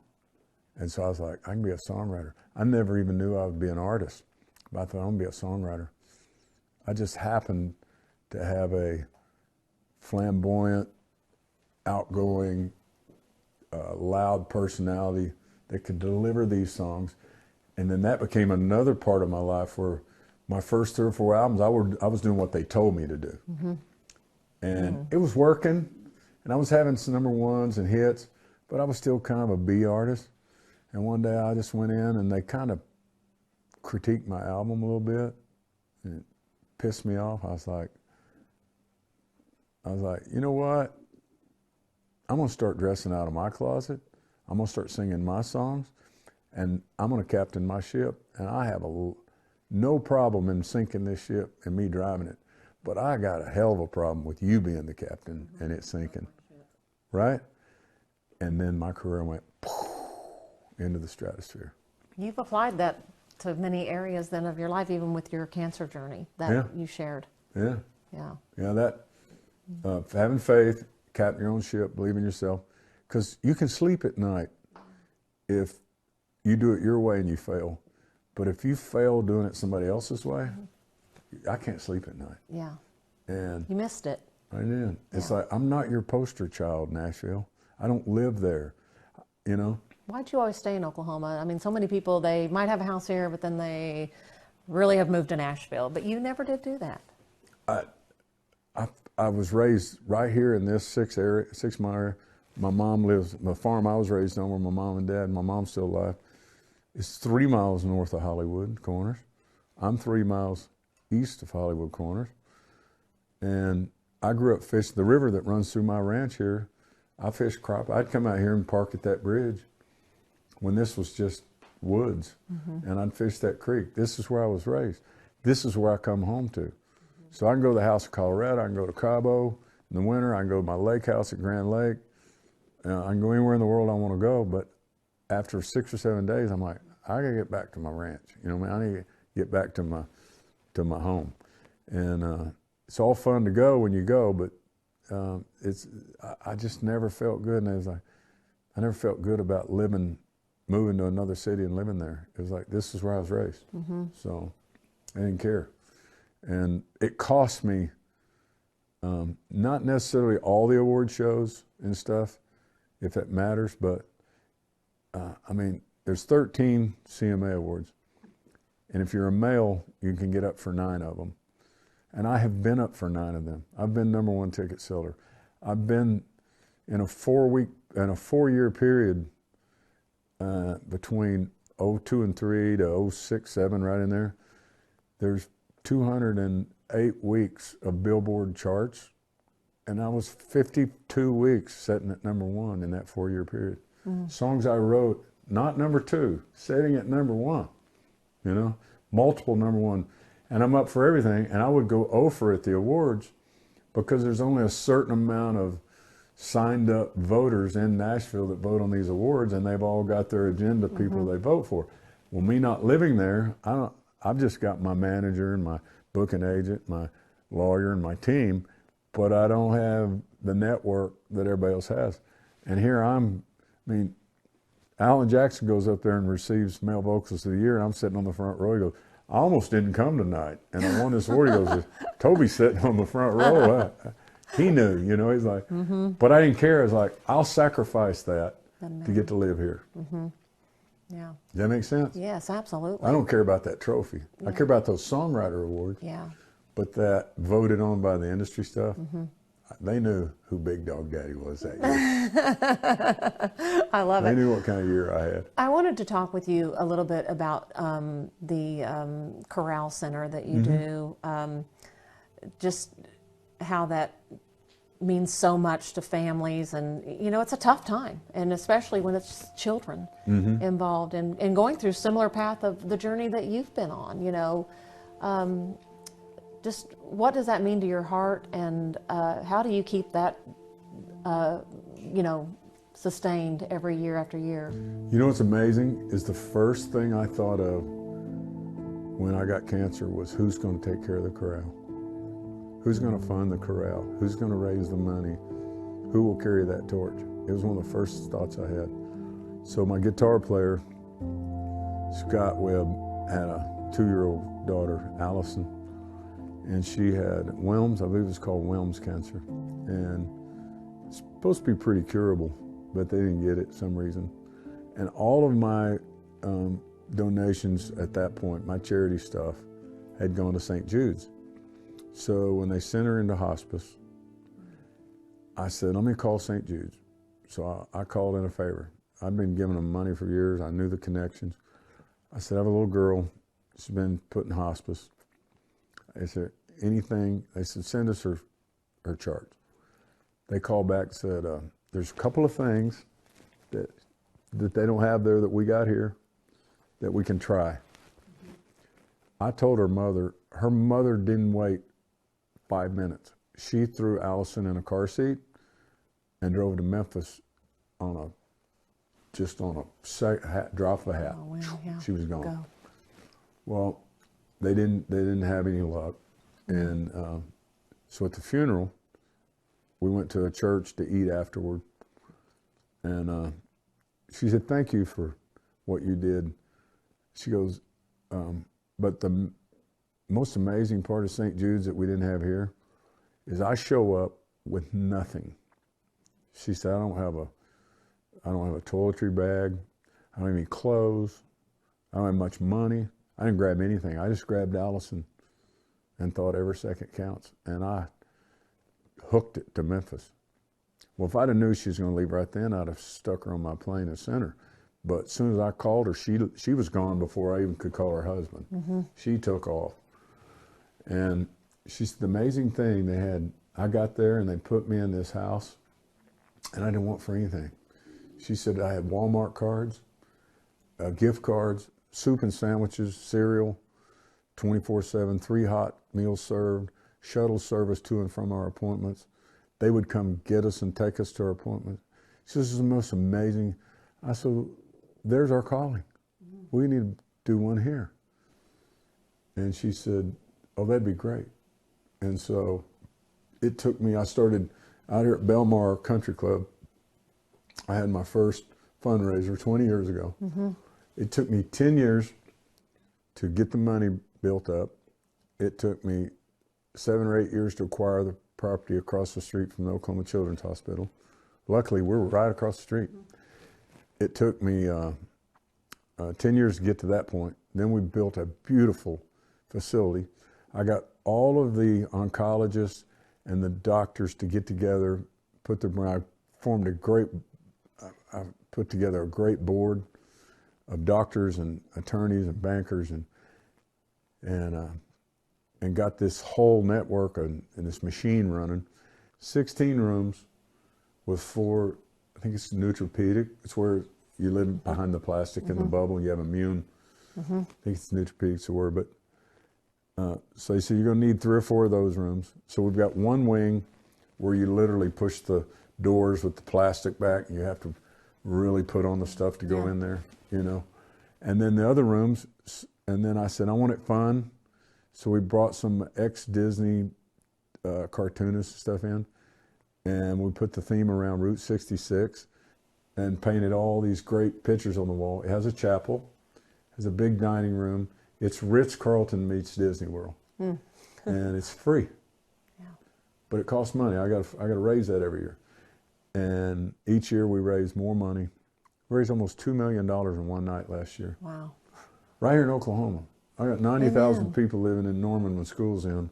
And so I was like, I can be a songwriter. I never even knew I would be an artist, but I thought I'm gonna be a songwriter. I just happened to have a flamboyant, outgoing, loud personality that could deliver these songs. And then that became another part of my life where my first 3 or 4 albums, I was doing what they told me to do. And it was working, and I was having some number ones and hits, but I was still kind of a B artist. And one day I just went in and they kind of critiqued my album a little bit, and it pissed me off. I was like, you know what? I'm gonna start dressing out of my closet. I'm gonna start singing my songs, and I'm gonna captain my ship. And I have no problem in sinking this ship and me driving it, but I got a hell of a problem with you being the captain and it sinking, right? And then my career went into the stratosphere. You've applied that to many areas then of your life, even with your cancer journey that you shared. Yeah. Yeah. Yeah, that having faith, captain your own ship, believe in yourself, because you can sleep at night if you do it your way and you fail. But if you fail doing it somebody else's way, I can't sleep at night. Yeah. And you missed it. I did. It's like, I'm not your poster child, Nashville. I don't live there, you know? Why'd you always stay in Oklahoma? I mean, so many people, they might have a house here, but then they really have moved to Nashville. But you never did do that. I was raised right here in this 6 mile area. My mom lives, the farm I was raised on where my mom and dad, my mom's still alive, is 3 miles north of Hollywood Corners. I'm 3 miles east of Hollywood Corners. And I grew up fishing the river that runs through my ranch here. I fished crappie. I'd come out here and park at that bridge when this was just woods, and I'd fish that creek. This is where I was raised. This is where I come home to. So I can go to the house of Colorado, I can go to Cabo in the winter, I can go to my lake house at Grand Lake. I can go anywhere in the world I want to go, but after 6 or 7 days, I'm like, I gotta get back to my ranch. You know what I mean? I need to get back to my home. And it's all fun to go when you go, but I just never felt good. And it was like, I never felt good about moving to another city and living there. It was like, this is where I was raised. So I didn't care. And it cost me, not necessarily all the award shows and stuff, if that matters, but I mean, there's 13 CMA awards. And if you're a male, you can get up for 9 of them. And I have been up for 9 of them. I've been #1 ticket seller. I've been in a 4-year period between 02 and 03 to 06, 07, right in there. There's 208 weeks of Billboard charts, and I was 52 weeks sitting at #1 in that 4-year period. Songs I wrote, not #2, sitting at #1, you know, multiple #1. And I'm up for everything, and I would go over at the awards because there's only a certain amount of signed up voters in Nashville that vote on these awards, and they've all got their agenda people they vote for. Well, me not living there, I've just got my manager and my booking agent, my lawyer and my team, but I don't have the network that everybody else has. And here I mean, Alan Jackson goes up there and receives Male Vocalist of the Year, and I'm sitting on the front row. He goes, I almost didn't come tonight, and I won this award. He goes, Tobi's sitting on the front row. He knew, you know, he's like, but I didn't care. I was like, I'll sacrifice that to get to live here. Yeah. Does that make sense? Yes, absolutely. I don't care about that trophy. I care about those songwriter awards. Yeah. But that voted on by the industry stuff, they knew who Big Dog Daddy was that year. I love it. They knew what kind of year I had. I wanted to talk with you a little bit about the Corral Center that you do, just how that means so much to families. And, you know, it's a tough time, and especially when it's children involved and going through similar path of the journey that you've been on, you know. Just what does that mean to your heart, and how do you keep that, you know, sustained every year after year? You know what's amazing is the first thing I thought of when I got cancer was, who's going to take care of the corral? Who's going to fund the corral? Who's going to raise the money? Who will carry that torch? It was one of the first thoughts I had. So my guitar player, Scott Webb, had a 2-year-old daughter, Allison, and she had Wilms, I believe it was called Wilms cancer, and it's supposed to be pretty curable, but they didn't get it for some reason. And all of my donations at that point, my charity stuff, had gone to St. Jude's. So when they sent her into hospice, I said, let me call St. Jude's. So I called in a favor. I'd been giving them money for years. I knew the connections. I said, I have a little girl. She's been put in hospice. Is there anything? They said, send us her chart. They called back and said, there's a couple of things that they don't have there that we got here that we can try. I told her mother didn't wait 5 minutes. She threw Allison in a car seat and drove to Memphis on a drop of a hat. Oh, wow, yeah. She was gone. Go. Well, they didn't have any luck, and so at the funeral, we went to a church to eat afterward, and she said, "Thank you for what you did." She goes, "But the most amazing part of St. Jude's that we didn't have here is I show up with nothing." She said, I don't have a toiletry bag. I don't have any clothes. I don't have much money. I didn't grab anything. I just grabbed Allison and thought every second counts. And I hooked it to Memphis. Well, if I'd have knew she was going to leave right then, I'd have stuck her on my plane and sent her. But as soon as I called her, she was gone before I even could call her husband. Mm-hmm. She took off. And she said, the amazing thing, I got there and they put me in this house and I didn't want for anything. She said I had Walmart cards, gift cards, soup and sandwiches, cereal, 24/7, 3 hot meals served, shuttle service to and from our appointments. They would come get us and take us to our appointments. She said, this is the most amazing. I said, there's our calling. We need to do one here. And she said, oh, that'd be great. And so it took me, I started out here at Belmar Country Club. I had my first fundraiser 20 years ago. Mm-hmm. It took me 10 years to get the money built up. It took me 7 or 8 years to acquire the property across the street from the Oklahoma Children's Hospital. Luckily, we were right across the street. It took me 10 years to get to that point. Then we built a beautiful facility. I got all of the oncologists and the doctors to get together, I put together a great board of doctors and attorneys and bankers and got this whole network and this machine running. 16 rooms with 4, I think it's neutropedic. It's where you live behind the plastic in the bubble. You have immune. I think it's neutropedic's the word, but so they said you're going to need 3 or 4 of those rooms. So we've got one wing where you literally push the doors with the plastic back, and you have to really put on the stuff to go in there, you know. And then the other rooms, and then I said I want it fun, so we brought some ex-Disney cartoonists and stuff in, and we put the theme around Route 66 and painted all these great pictures on the wall. It has a chapel, has a big dining room. It's Ritz-Carlton meets Disney World, and it's free. Yeah. But it costs money. I got to raise that every year, and each year we raise more money. We raised almost $2 million in one night last year. Wow! Right here in Oklahoma, I got 90,000 people living in Norman when school's in,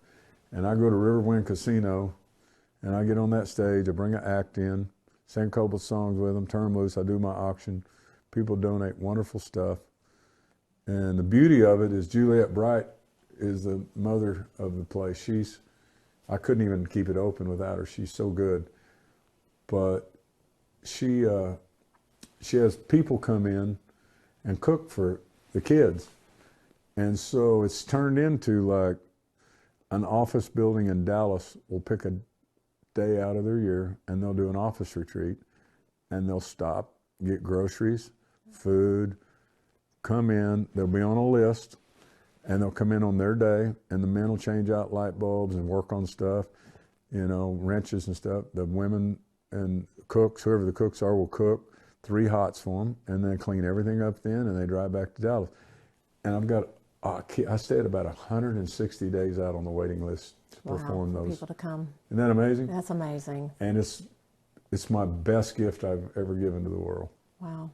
and I go to Riverwind Casino, and I get on that stage. I bring an act in, sing a couple songs with them, turn 'em loose. I do my auction. People donate wonderful stuff. And the beauty of it is Juliette Bright is the mother of the place. I couldn't even keep it open without her. She's so good. But she has people come in and cook for the kids. And so it's turned into like an office building in Dallas will pick a day out of their year and they'll do an office retreat and they'll stop, get groceries, food, come in, they'll be on a list, and they'll come in on their day, and the men will change out light bulbs and work on stuff, you know, wrenches and stuff. The women and cooks, whoever the cooks are, will cook 3 hots for them, and then clean everything up then, and they drive back to Dallas. And I've got I stayed about 160 days out on the waiting list to perform for those. people to come. Isn't that amazing? That's amazing. And it's my best gift I've ever given to the world. Wow,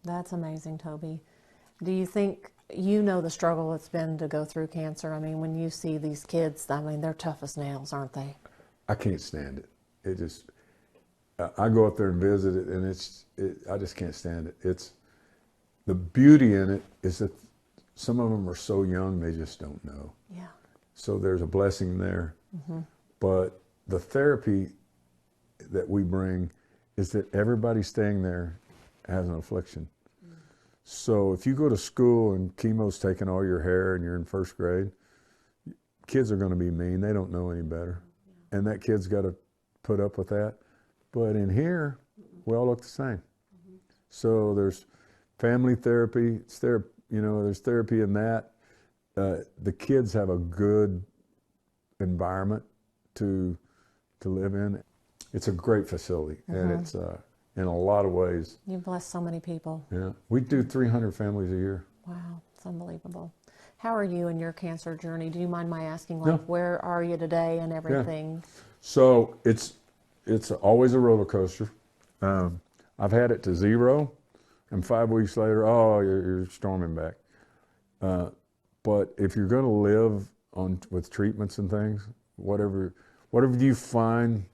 that's amazing, Tobi. Do you think you know the struggle it's been to go through cancer? I mean, when you see these kids, I mean, they're tough as nails, aren't they? I can't stand it. It just, I go up there and visit it, and I just can't stand it. It's, the beauty in it is that some of them are so young, they just don't know. Yeah. So there's a blessing there. But the therapy that we bring is that everybody staying there has an affliction. So if you go to school and chemo's taking all your hair and you're in first grade, kids are going to be mean. They don't know any better. And that kid's got to put up with that. But in here, we all look the same. So there's family therapy, there's therapy in that. The kids have a good environment to live in. It's a great facility, and it's in a lot of ways. You've blessed so many people. Yeah, we do 300 families a year. Wow, it's unbelievable. How are you in your cancer journey? Do you mind my asking, No. where are you today and everything? So it's always a roller coaster. I've had it to 0, and 5 weeks later, oh, you're storming back. But if you're going to live with treatments and things, whatever you find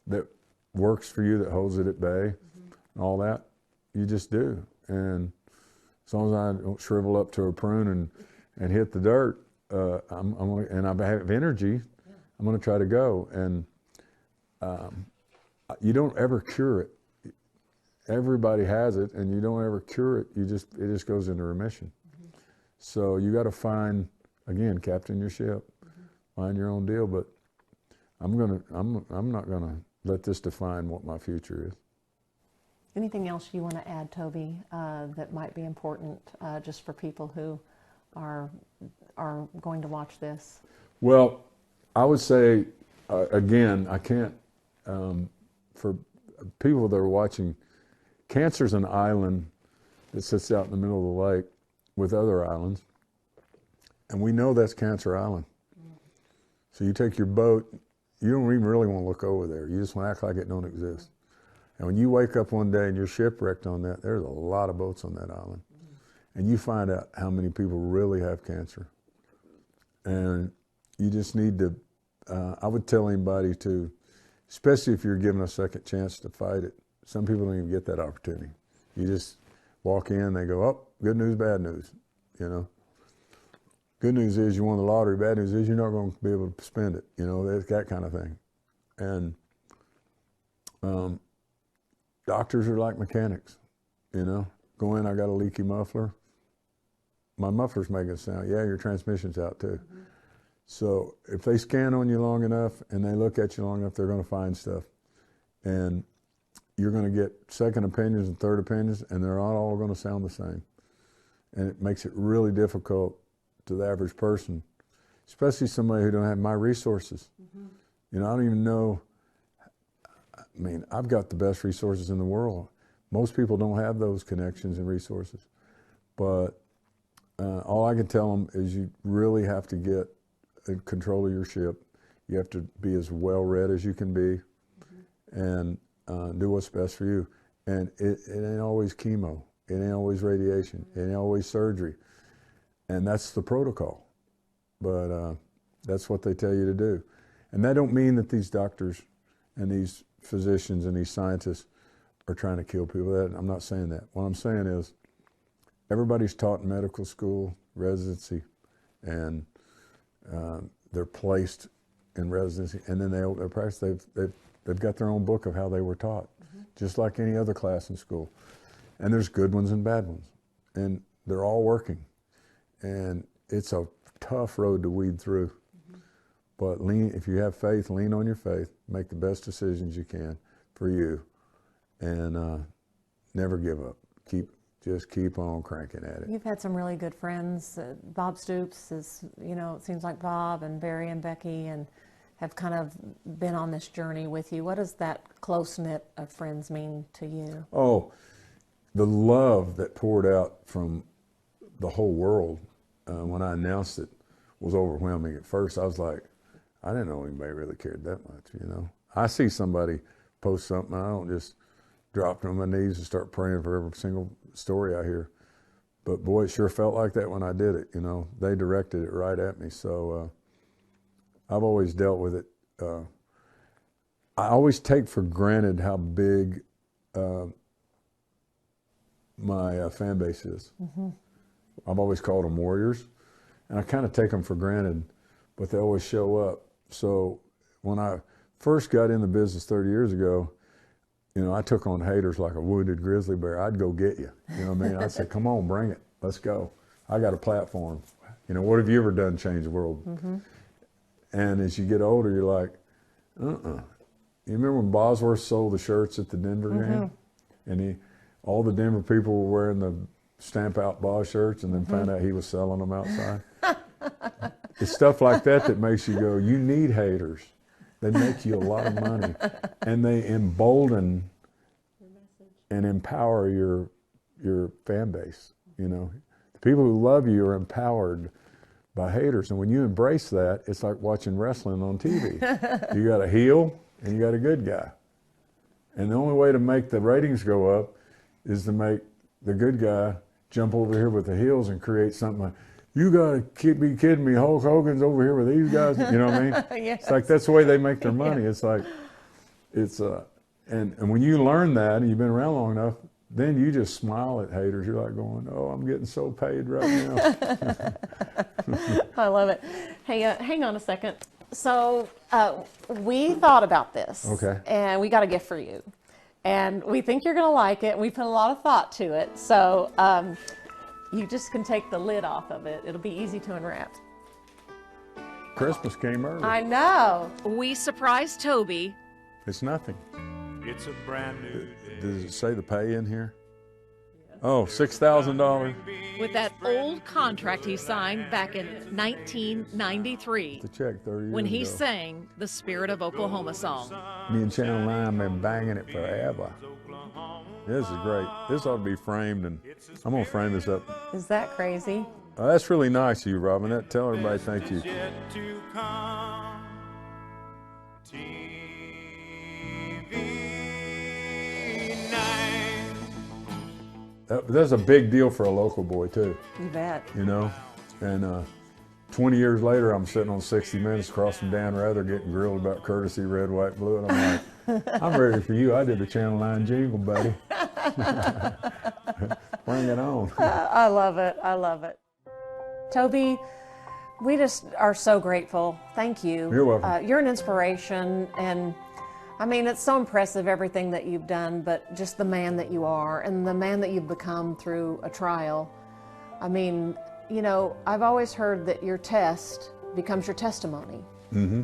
that works for you, that holds it at bay, and all that, you just do. And as long as I don't shrivel up to a prune and hit the dirt, and I have energy, I'm going to try to go. And you don't ever cure it. Everybody has it, and you don't ever cure it. It just goes into remission. So you got to find, again, captain your ship, find your own deal. But I'm not gonna let this define what my future is. Anything else you want to add, Tobi, that might be important just for people who are going to watch this? Well, I would say, again, I can't, for people that are watching, cancer's an island that sits out in the middle of the lake with other islands, and we know that's Cancer Island. So you take your boat, you don't even really want to look over there. You just want to act like it don't exist. And when you wake up one day and you're shipwrecked on that, there's a lot of boats on that island. And you find out how many people really have cancer. And you just need to, I would tell anybody to, especially if you're given a second chance to fight it. Some people don't even get that opportunity. You just walk in, they go, oh, good news, bad news, Good news is you won the lottery, bad news is you're not going to be able to spend it, that kind of thing. And doctors are like mechanics, Go in, I got a leaky muffler. My muffler's making a sound. Yeah, your transmission's out too. So if they scan on you long enough and they look at you long enough, they're going to find stuff. And you're going to get second opinions and third opinions, and they're not all going to sound the same. And it makes it really difficult to the average person, especially somebody who don't have my resources. I don't even know, I've got the best resources in the world. Most people don't have those connections and resources. But all I can tell them is you really have to get in control of your ship. You have to be as well-read as you can be, and do what's best for you. And it ain't always chemo. It ain't always radiation. It ain't always surgery. And that's the protocol. But that's what they tell you to do. And that don't mean that these doctors and these physicians and these scientists are trying to kill people. I'm not saying that. What I'm saying is everybody's taught in medical school, residency, and they're placed in residency, and then they're practice. They've got their own book of how they were taught, just like any other class in school. And there's good ones and bad ones, and they're all working. And it's a tough road to weed through. But if you have faith, lean on your faith, make the best decisions you can for you, and never give up. Just keep on cranking at it. You've had some really good friends. Bob Stoops is, it seems like Bob and Barry and Becky and have kind of been on this journey with you. What does that close-knit of friends mean to you? Oh, the love that poured out from the whole world. when I announced it, was overwhelming. At first, I was like, I didn't know anybody really cared that much, you know. I see somebody post something, I don't just drop to my knees and start praying for every single story I hear. But boy, it sure felt like that when I did it, you know. They directed it right at me, so I've always dealt with it. I always take for granted how big my fan base is. Mm-hmm. I've always called them warriors, and I kind of take them for granted, but they always show up. So when I first got in the business 30 years ago, you know, I took on haters like a wounded grizzly bear. I'd go get you. You know what I mean? I'd say, come on, bring it. Let's go. I got a platform. You know, what have you ever done to change the world? Mm-hmm. And as you get older, you're like, You remember when Bosworth sold the shirts at the Denver game? And all the Denver people were wearing the stamp out Boz shirts and then found out he was selling them outside? It's stuff like that makes you go, you need haters. They make you a lot of money, and they embolden and empower your fan base. You know, the people who love you are empowered by haters, and when you embrace that, it's like watching wrestling on TV. You got a heel and you got a good guy, and the only way to make the ratings go up is to make the good guy jump over here with the heels and create something like, you gotta be kidding me, Hulk Hogan's over here with these guys, you know what I mean? Yes. It's like, that's the way they make their money. It's like, and when you learn that and you've been around long enough, then you just smile at haters. You're like going, oh, I'm getting so paid right now. I love it. Hey, hang on a second. So we thought about this. Okay. And we got a gift for you. And we think you're gonna like it. We put a lot of thought to it. So you just can take the lid off of it. It'll be easy to unwrap. Christmas came early. I know. We surprised Toby. It's nothing. It's a brand new day. Does it say the pay in here? Oh, $6,000. With that old contract he signed back in 1993 The check 30 years when he ago. sang the Spirit of Oklahoma song. Me and Channel 9 been banging it forever. This is great. This ought to be framed, and I'm gonna frame this up. Is that crazy? That's really nice of you, Robin. Tell everybody thank you. Yet to come. TV night. That's a big deal for a local boy too. You bet. You know, and 20 years later, I'm sitting on 60 Minutes across from Dan Rather getting grilled about courtesy, red, white, blue, and I'm like, I'm ready for you. I did the Channel 9 jingle, buddy. Bring it on. I love it. I love it. Toby, we just are so grateful. Thank you. You're welcome. You're an inspiration, and I mean, it's so impressive everything that you've done, but just the man that you are and the man that you've become through a trial. I mean, you know, I've always heard that your test becomes your testimony. Mm-hmm.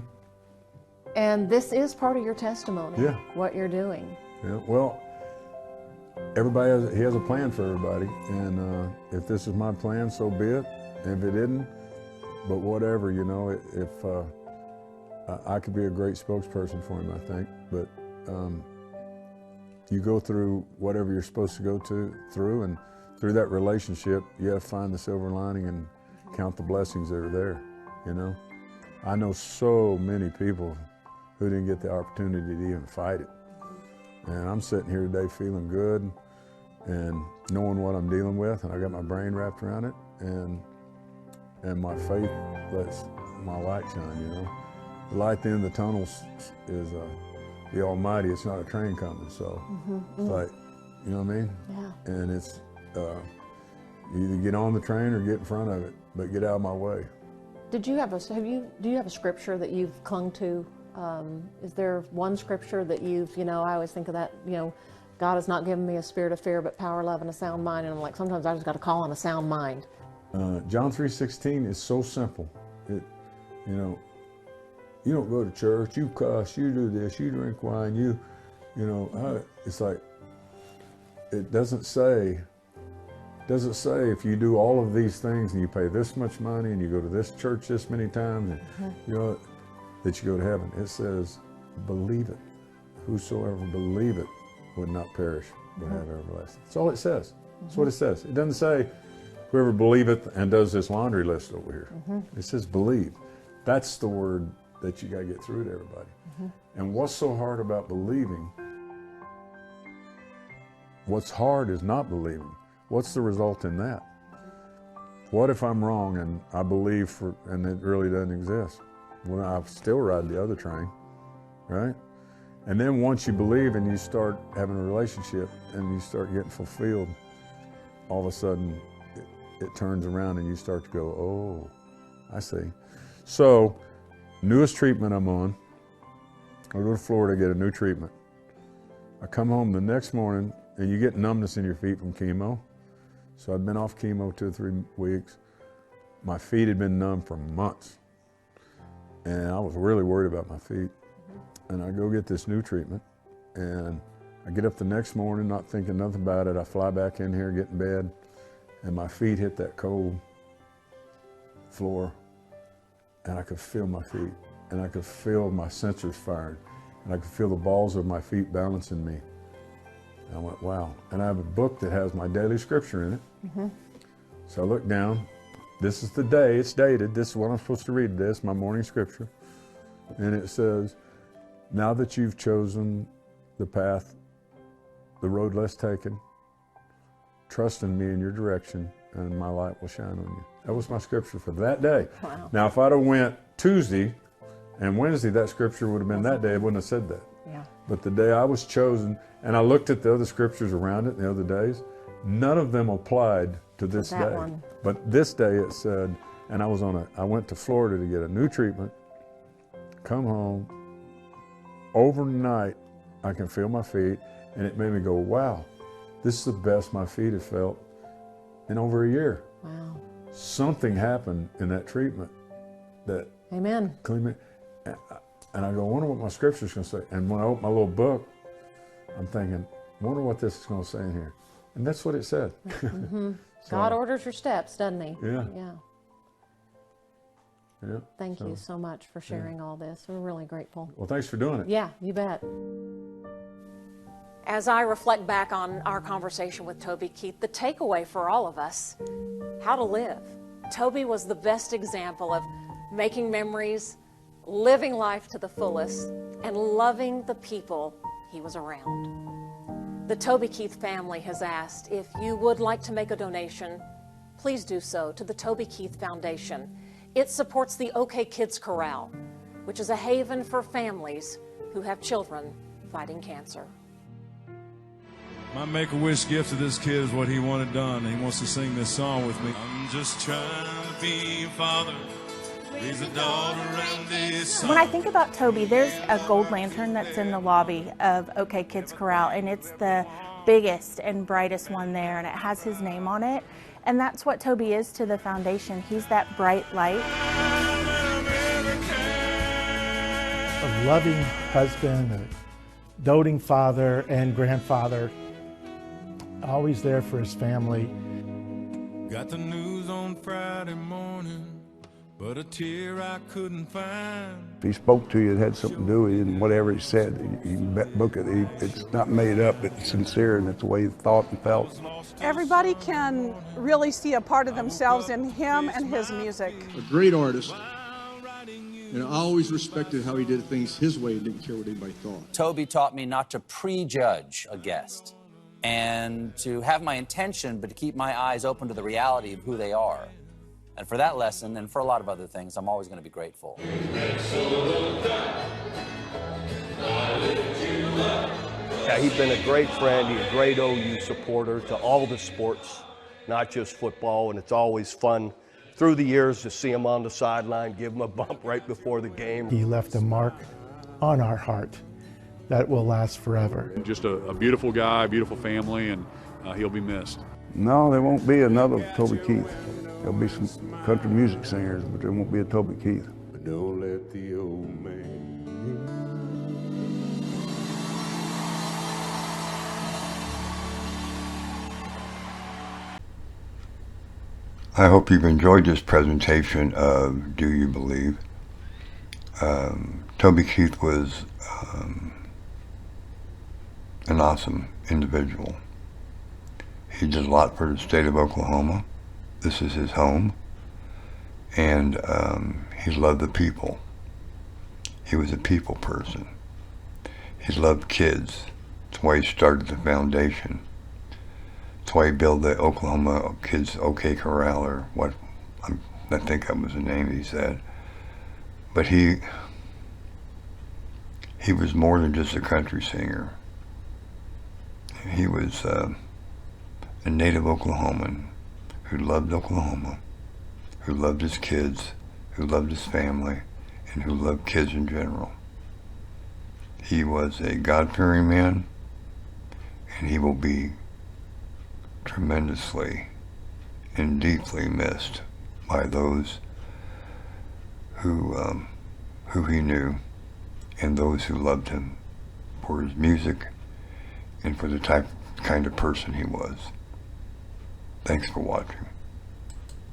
And this is part of your testimony, Yeah. what you're doing. Yeah, well, everybody has a plan for everybody, and if this is my plan, so be it. If it isn't, but whatever, you know, if I could be a great spokesperson for him, I think. But you go through whatever you're supposed to go through, and through that relationship, you have to find the silver lining and count the blessings that are there, you know. I know so many people who didn't get the opportunity to even fight it. And I'm sitting here today feeling good and knowing what I'm dealing with, and I got my brain wrapped around it, and my faith lets my light shine, you know. The light at the end of the tunnel is the Almighty. It's not a train coming, so it's like, you know what I mean? Yeah. And it's you either get on the train or get in front of it, but get out of my way. Do you have a scripture that you've clung to? Is there one scripture that you've, you know, I always think of that, you know, God has not given me a spirit of fear, but power, love, and a sound mind. And I'm like, sometimes I just got to call on a sound mind. John 3:16 is so simple. You know, you don't go to church, you cuss, you do this, you drink wine, you know, it's like, it doesn't say if you do all of these things and you pay this much money and you go to this church this many times, and you know, that you go to heaven. It says, believe it. Whosoever believe it would not perish, but have everlasting. That's all it says. That's what it says. It doesn't say, whoever believeth and does this laundry list over here. It says believe. That's the word that you got to get through to everybody. And what's so hard about believing? What's hard is not believing. What's the result in that? What if I'm wrong and I believe and it really doesn't exist? Well, I still ride the other train, right? And then once you believe and you start having a relationship and you start getting fulfilled, all of a sudden it turns around and you start to go, oh, I see. So, newest treatment I'm on, I go to Florida, get a new treatment. I come home the next morning and you get numbness in your feet from chemo. So I'd been off chemo 2 or 3 weeks. My feet had been numb for months. And I was really worried about my feet. And I go get this new treatment. And I get up the next morning, not thinking nothing about it. I fly back in here, get in bed, and my feet hit that cold floor. And I could feel my feet. And I could feel my sensors firing. And I could feel the balls of my feet balancing me. And I went, wow. And I have a book that has my daily scripture in it. So I look down. This is the day, it's dated. This is what I'm supposed to read today. It's my morning scripture. And it says, now that you've chosen the path, the road less taken, trust in me in your direction, and my light will shine on you. That was my scripture for that day. Wow. Now, if I'd have went Tuesday and Wednesday, that scripture would have been that day. It wouldn't have said that. Yeah. But the day I was chosen, and I looked at the other scriptures around it the other days, none of them applied to this that day. one. But this day it said, and I went to Florida to get a new treatment, come home, overnight I can feel my feet, and it made me go, wow, this is the best my feet have felt in over a year. Wow. Something happened in that treatment that Amen. cleaned me. And I go, I wonder what my scripture's going to say. And when I open my little book, I'm thinking, I wonder what this is going to say in here. And that's what it said. So, God orders your steps, doesn't he? Yeah. Yeah. Yeah. Thank you so much for sharing all this. We're really grateful. Well, thanks for doing it. Yeah, you bet. As I reflect back on our conversation with Tobi Keith, the takeaway for all of us, how to live. Tobi was the best example of making memories, living life to the fullest, and loving the people he was around. The Tobi Keith family has asked if you would like to make a donation, please do so to the Tobi Keith Foundation. It supports the OK Kids Corral, which is a haven for families who have children fighting cancer. My Make-A-Wish gift to this kid is what he wanted done. He wants to sing this song with me. I'm just trying to be a father, raise a daughter and this son. When I think about Tobi, there's a gold lantern that's in the lobby of OK Kids Corral, and it's the biggest and brightest one there, and it has his name on it. And that's what Tobi is to the foundation. He's that bright light. A loving husband, a doting father and grandfather, always there for his family. Got the news on Friday morning, but a tear I couldn't find. If he spoke to you, it had something to do with you, and whatever he said, you can book it. It's not made up, it's sincere, and it's the way he thought and felt. Everybody can really see a part of themselves in him and his music. A great artist, and I always respected how he did things his way and didn't care what anybody thought. Tobi taught me not to prejudge a guest and to have my intention, but to keep my eyes open to the reality of who they are. And for that lesson, and for a lot of other things, I'm always going to be grateful. Yeah, he's been a great friend. He's a great OU supporter to all the sports, not just football, and it's always fun through the years to see him on the sideline, give him a bump right before the game. He left a mark on our heart that will last forever. Just a beautiful guy, beautiful family, and he'll be missed. No, there won't be another Tobi Keith. There'll be some country music singers, but there won't be a Tobi Keith. But don't let the old man I hope you've enjoyed this presentation of Do You Believe? Tobi Keith was an awesome individual. He did a lot for the state of Oklahoma. this is his home, and he loved the people. He was a people person. He loved kids. That's why he started the foundation. That's why he built the Oklahoma Kids OK Corral, or what, I think that was the name he said. But he was more than just a country singer. He was a native Oklahoman who loved Oklahoma, who loved his kids, who loved his family, and who loved kids in general. He was a God-fearing man, and he will be tremendously and deeply missed by those who he knew and those who loved him for his music and for the kind of person he was. Thanks for watching.